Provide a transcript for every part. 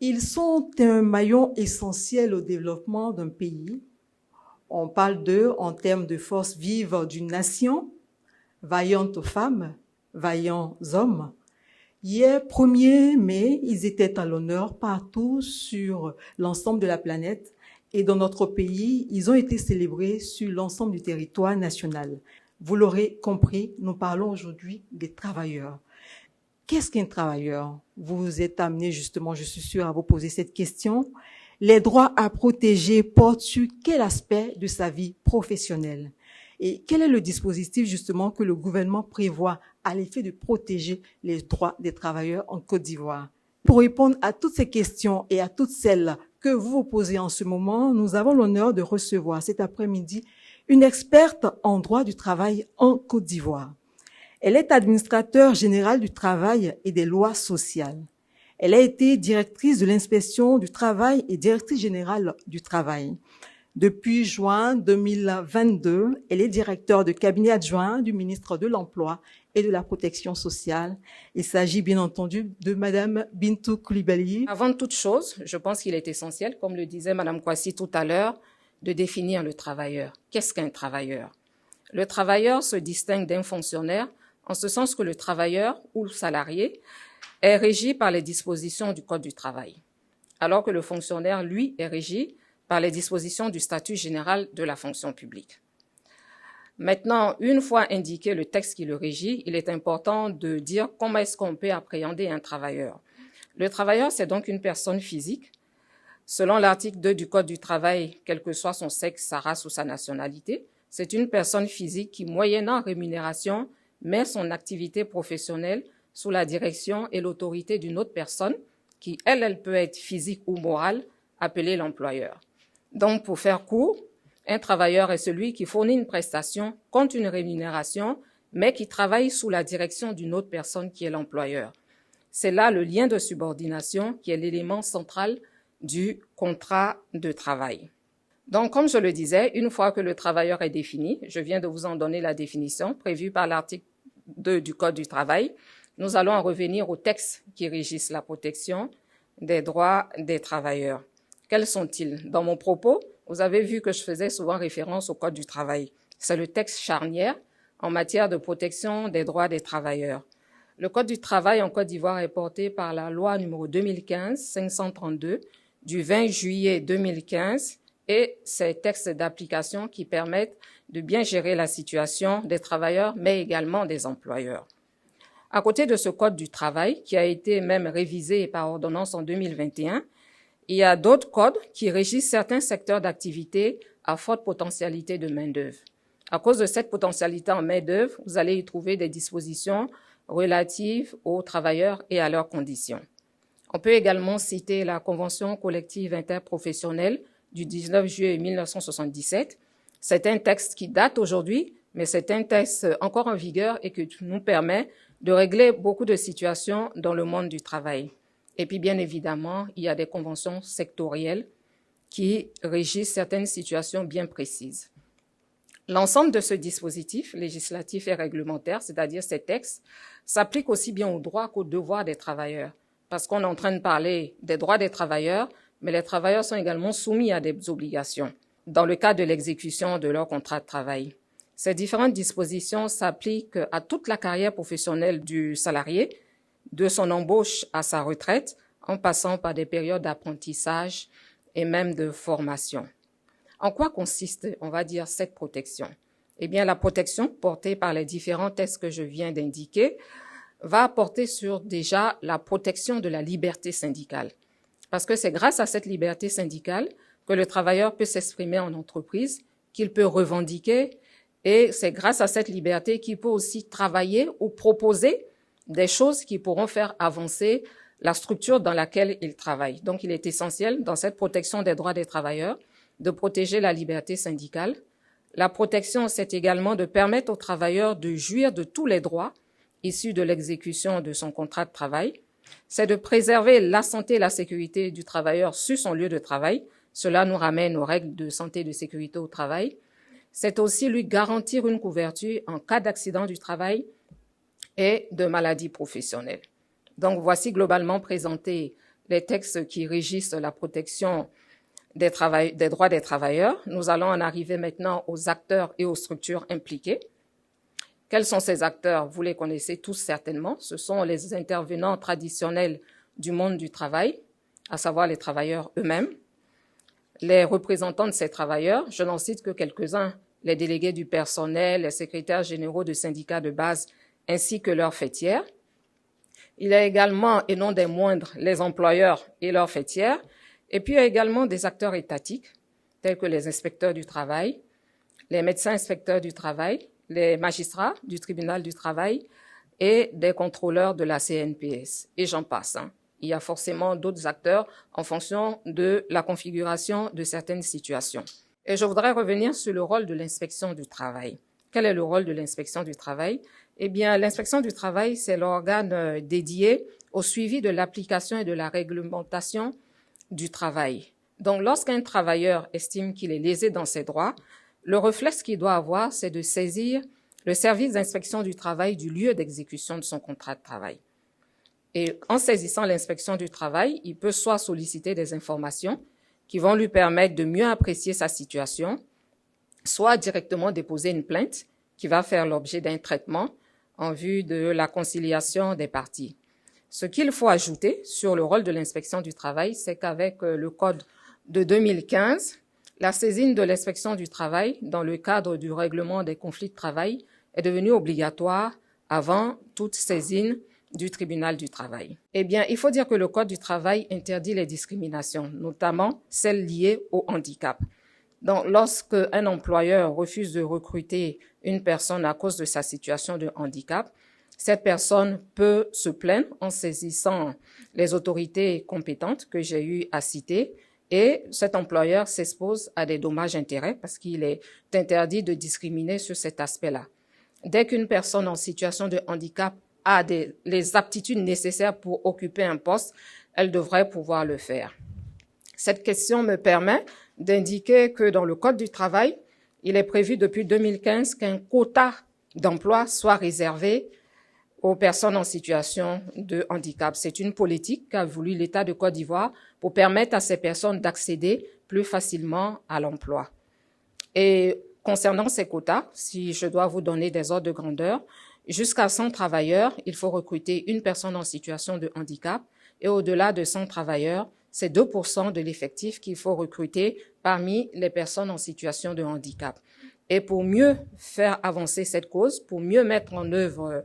Ils sont un maillon essentiel au développement d'un pays. On parle d'eux en termes de force vive d'une nation, vaillantes femmes, vaillants hommes. Hier, 1er mai, ils étaient à l'honneur partout sur l'ensemble de la planète et dans notre pays, ils ont été célébrés sur l'ensemble du territoire national. Vous l'aurez compris, nous parlons aujourd'hui des travailleurs. Qu'est-ce qu'un travailleur? Vous vous êtes amené justement, je suis sûre, à vous poser cette question. Les droits à protéger portent sur quel aspect de sa vie professionnelle? Et quel est le dispositif justement que le gouvernement prévoit à l'effet de protéger les droits des travailleurs en Côte d'Ivoire? Pour répondre à toutes ces questions et à toutes celles que vous vous posez en ce moment, nous avons l'honneur de recevoir cet après-midi une experte en droit du travail en Côte d'Ivoire. Elle est administrateur général du travail et des lois sociales. Elle a été directrice de l'inspection du travail et directrice générale du travail. Depuis juin 2022, elle est directeur de cabinet adjoint du ministre de l'Emploi et de la Protection sociale. Il s'agit bien entendu de Madame Bintou Coulibaly. Avant toute chose, je pense qu'il est essentiel, comme le disait Madame Kouassi tout à l'heure, de définir le travailleur. Qu'est-ce qu'un travailleur? Le travailleur se distingue d'un fonctionnaire en ce sens que le travailleur ou le salarié est régi par les dispositions du Code du travail, alors que le fonctionnaire, lui, est régi par les dispositions du statut général de la fonction publique. Maintenant, une fois indiqué le texte qui le régit, il est important de dire comment est-ce qu'on peut appréhender un travailleur. Le travailleur, c'est donc une personne physique. Selon l'article 2 du Code du travail, quel que soit son sexe, sa race ou sa nationalité, c'est une personne physique qui, moyennant rémunération, met son activité professionnelle sous la direction et l'autorité d'une autre personne qui, elle peut être physique ou morale, appelée l'employeur. Donc, pour faire court, un travailleur est celui qui fournit une prestation contre une rémunération, mais qui travaille sous la direction d'une autre personne qui est l'employeur. C'est là le lien de subordination qui est l'élément central du contrat de travail. Donc, comme je le disais, une fois que le travailleur est défini, je viens de vous en donner la définition prévue par l'article 2 du Code du travail, nous allons en revenir aux textes qui régissent la protection des droits des travailleurs. Quels sont-ils? Dans mon propos, vous avez vu que je faisais souvent référence au Code du travail. C'est le texte charnière en matière de protection des droits des travailleurs. Le Code du travail en Côte d'Ivoire est porté par la loi numéro 2015-532 du 20 juillet 2015 et ces textes d'application qui permettent de bien gérer la situation des travailleurs, mais également des employeurs. À côté de ce Code du travail, qui a été même révisé par ordonnance en 2021, il y a d'autres codes qui régissent certains secteurs d'activité à forte potentialité de main-d'œuvre. À cause de cette potentialité en main-d'œuvre, vous allez y trouver des dispositions relatives aux travailleurs et à leurs conditions. On peut également citer la Convention collective interprofessionnelle du 19 juillet 1977. C'est un texte qui date aujourd'hui, mais c'est un texte encore en vigueur et qui nous permet de régler beaucoup de situations dans le monde du travail. Et puis, bien évidemment, il y a des conventions sectorielles qui régissent certaines situations bien précises. L'ensemble de ce dispositif législatif et réglementaire, c'est-à-dire ces textes, s'applique aussi bien aux droits qu'aux devoirs des travailleurs. Parce qu'on est en train de parler des droits des travailleurs, mais les travailleurs sont également soumis à des obligations dans le cadre de l'exécution de leur contrat de travail. Ces différentes dispositions s'appliquent à toute la carrière professionnelle du salarié, de son embauche à sa retraite, en passant par des périodes d'apprentissage et même de formation. En quoi consiste, on va dire, cette protection? Eh bien, la protection portée par les différents textes que je viens d'indiquer va porter sur déjà la protection de la liberté syndicale. Parce que c'est grâce à cette liberté syndicale que le travailleur peut s'exprimer en entreprise, qu'il peut revendiquer, et c'est grâce à cette liberté qu'il peut aussi travailler ou proposer des choses qui pourront faire avancer la structure dans laquelle il travaille. Donc, il est essentiel, dans cette protection des droits des travailleurs, de protéger la liberté syndicale. La protection, c'est également de permettre aux travailleurs de jouir de tous les droits issus de l'exécution de son contrat de travail. C'est de préserver la santé et la sécurité du travailleur sur son lieu de travail. Cela nous ramène aux règles de santé et de sécurité au travail. C'est aussi lui garantir une couverture en cas d'accident du travail et de maladie professionnelle. Donc, voici globalement présenté les textes qui régissent la protection des droits des travailleurs. Nous allons en arriver maintenant aux acteurs et aux structures impliquées. Quels sont ces acteurs? Vous les connaissez tous certainement. Ce sont les intervenants traditionnels du monde du travail, à savoir les travailleurs eux-mêmes, les représentants de ces travailleurs, je n'en cite que quelques-uns, les délégués du personnel, les secrétaires généraux de syndicats de base, ainsi que leurs fêtières. Il y a également, et non des moindres, les employeurs et leurs fêtières. Et puis, il y a également des acteurs étatiques, tels que les inspecteurs du travail, les médecins inspecteurs du travail, les magistrats du tribunal du travail et des contrôleurs de la CNPS. Et j'en passe. Il y a forcément d'autres acteurs en fonction de la configuration de certaines situations. Et je voudrais revenir sur le rôle de l'inspection du travail. Quel est le rôle de l'inspection du travail? Eh bien, l'inspection du travail, c'est l'organe dédié au suivi de l'application et de la réglementation du travail. Donc, lorsqu'un travailleur estime qu'il est lésé dans ses droits, le réflexe qu'il doit avoir, c'est de saisir le service d'inspection du travail du lieu d'exécution de son contrat de travail. Et en saisissant l'inspection du travail, il peut soit solliciter des informations qui vont lui permettre de mieux apprécier sa situation, soit directement déposer une plainte qui va faire l'objet d'un traitement en vue de la conciliation des parties. Ce qu'il faut ajouter sur le rôle de l'inspection du travail, c'est qu'avec le Code de 2015, la saisine de l'inspection du travail dans le cadre du règlement des conflits de travail est devenue obligatoire avant toute saisine du tribunal du travail. Eh bien, il faut dire que le Code du travail interdit les discriminations, notamment celles liées au handicap. Donc, lorsque un employeur refuse de recruter une personne à cause de sa situation de handicap, cette personne peut se plaindre en saisissant les autorités compétentes que j'ai eu à citer, et cet employeur s'expose à des dommages-intérêts parce qu'il est interdit de discriminer sur cet aspect-là. Dès qu'une personne en situation de handicap a les aptitudes nécessaires pour occuper un poste, elle devrait pouvoir le faire. Cette question me permet d'indiquer que dans le Code du travail, il est prévu depuis 2015 qu'un quota d'emploi soit réservé aux personnes en situation de handicap. C'est une politique qu'a voulu l'État de Côte d'Ivoire pour permettre à ces personnes d'accéder plus facilement à l'emploi. Et concernant ces quotas, si je dois vous donner des ordres de grandeur, jusqu'à 100 travailleurs, il faut recruter une personne en situation de handicap, et au-delà de 100 travailleurs, c'est 2% de l'effectif qu'il faut recruter parmi les personnes en situation de handicap. Et pour mieux faire avancer cette cause, pour mieux mettre en œuvre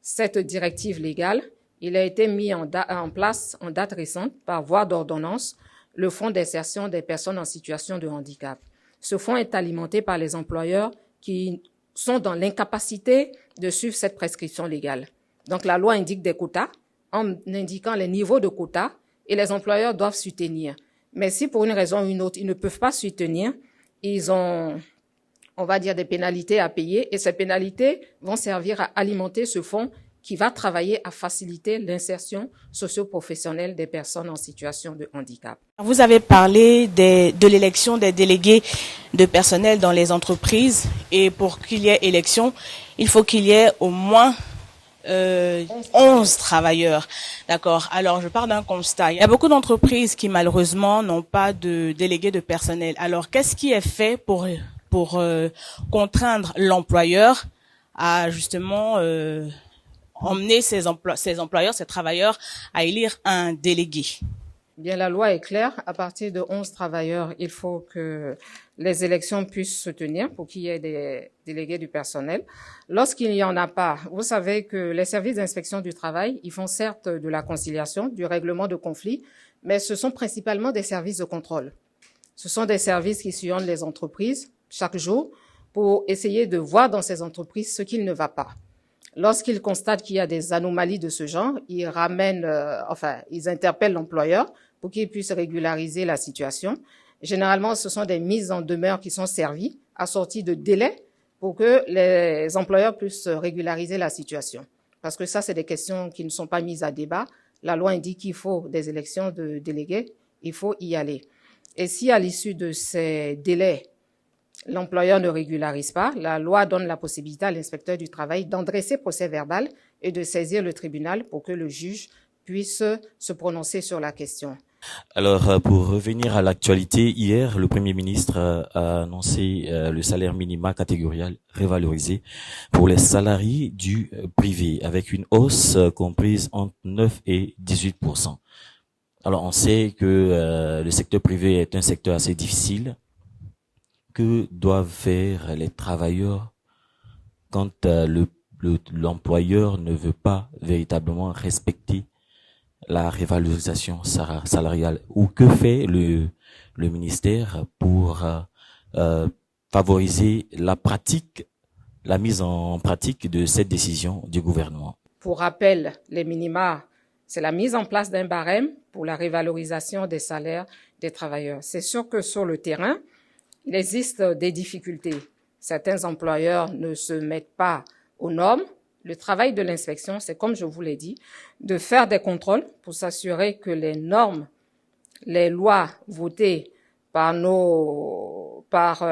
cette directive légale, il a été mis en place en date récente par voie d'ordonnance le Fonds d'insertion des personnes en situation de handicap. Ce fonds est alimenté par les employeurs qui sont dans l'incapacité de suivre cette prescription légale. Donc la loi indique des quotas en indiquant les niveaux de quotas et les employeurs doivent s'y tenir. Mais si pour une raison ou une autre, ils ne peuvent pas s'y tenir, ils ont, on va dire, des pénalités à payer et ces pénalités vont servir à alimenter ce fonds qui va travailler à faciliter l'insertion socio-professionnelle des personnes en situation de handicap. Vous avez parlé de l'élection des délégués de personnel dans les entreprises et pour qu'il y ait élection, il faut qu'il y ait au moins 11 travailleurs. D'accord. Alors, je pars d'un constat. Il y a beaucoup d'entreprises qui, malheureusement, n'ont pas de délégués de personnel. Alors, qu'est-ce qui est fait pour contraindre l'employeur à, justement, emmener ses employeurs, ses travailleurs à élire un délégué? Bien, la loi est claire. À partir de 11 travailleurs, il faut que les élections puissent se tenir pour qu'il y ait des délégués du personnel. Lorsqu'il n'y en a pas, vous savez que les services d'inspection du travail, ils font certes de la conciliation, du règlement de conflits, mais ce sont principalement des services de contrôle. Ce sont des services qui sillonnent les entreprises chaque jour pour essayer de voir dans ces entreprises ce qui ne va pas. Lorsqu'ils constatent qu'il y a des anomalies de ce genre, ils ils interpellent l'employeur pour qu'il puisse régulariser la situation. Généralement, ce sont des mises en demeure qui sont servies, assorties de délais pour que les employeurs puissent régulariser la situation. Parce que ça, c'est des questions qui ne sont pas mises à débat. La loi indique qu'il faut des élections de délégués, il faut y aller. Et si à l'issue de ces délais, l'employeur ne régularise pas, la loi donne la possibilité à l'inspecteur du travail d'endresser procès verbal et de saisir le tribunal pour que le juge puisse se prononcer sur la question. Alors, pour revenir à l'actualité, hier, le Premier ministre a annoncé le salaire minimum catégoriel révalorisé pour les salariés du privé, avec une hausse comprise entre 9 et 18%. Alors, on sait que le secteur privé est un secteur assez difficile. Que doivent faire les travailleurs quand l'employeur ne veut pas véritablement respecter la révalorisation salariale, ou que fait le ministère pour favoriser la mise en pratique de cette décision du gouvernement? Pour rappel, les minima, c'est la mise en place d'un barème pour la révalorisation des salaires des travailleurs. C'est sûr que sur le terrain, il existe des difficultés. Certains employeurs ne se mettent pas aux normes. Le travail de l'inspection, c'est, comme je vous l'ai dit, de faire des contrôles pour s'assurer que les normes, les lois votées par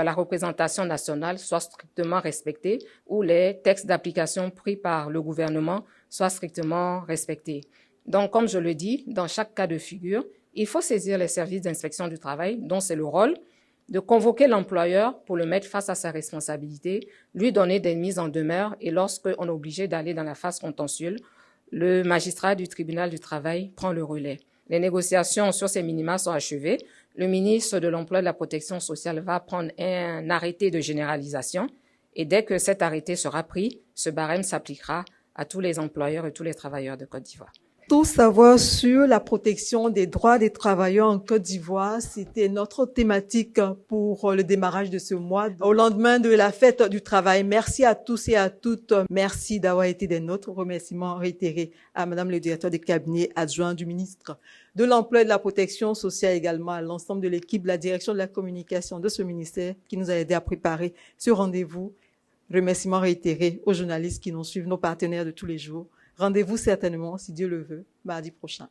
la représentation nationale soient strictement respectées, ou les textes d'application pris par le gouvernement soient strictement respectés. Donc, comme je le dis, dans chaque cas de figure, il faut saisir les services d'inspection du travail, dont c'est le rôle de convoquer l'employeur pour le mettre face à sa responsabilité, lui donner des mises en demeure, et lorsqu'on est obligé d'aller dans la phase contentieuse, le magistrat du tribunal du travail prend le relais. Les négociations sur ces minima sont achevées. Le ministre de l'Emploi et de la Protection sociale va prendre un arrêté de généralisation, et dès que cet arrêté sera pris, ce barème s'appliquera à tous les employeurs et tous les travailleurs de Côte d'Ivoire. Tout savoir sur la protection des droits des travailleurs en Côte d'Ivoire, c'était notre thématique pour le démarrage de ce mois, au lendemain de la fête du travail. Merci à tous et à toutes. Merci d'avoir été des nôtres. Remerciements réitérés à Madame le directeur des cabinets adjoint du ministre de l'Emploi et de la Protection sociale, également à l'ensemble de l'équipe de la direction de la communication de ce ministère qui nous a aidé à préparer ce rendez-vous. Remerciements réitérés aux journalistes qui nous suivent, nos partenaires de tous les jours. Rendez-vous certainement, si Dieu le veut, mardi prochain.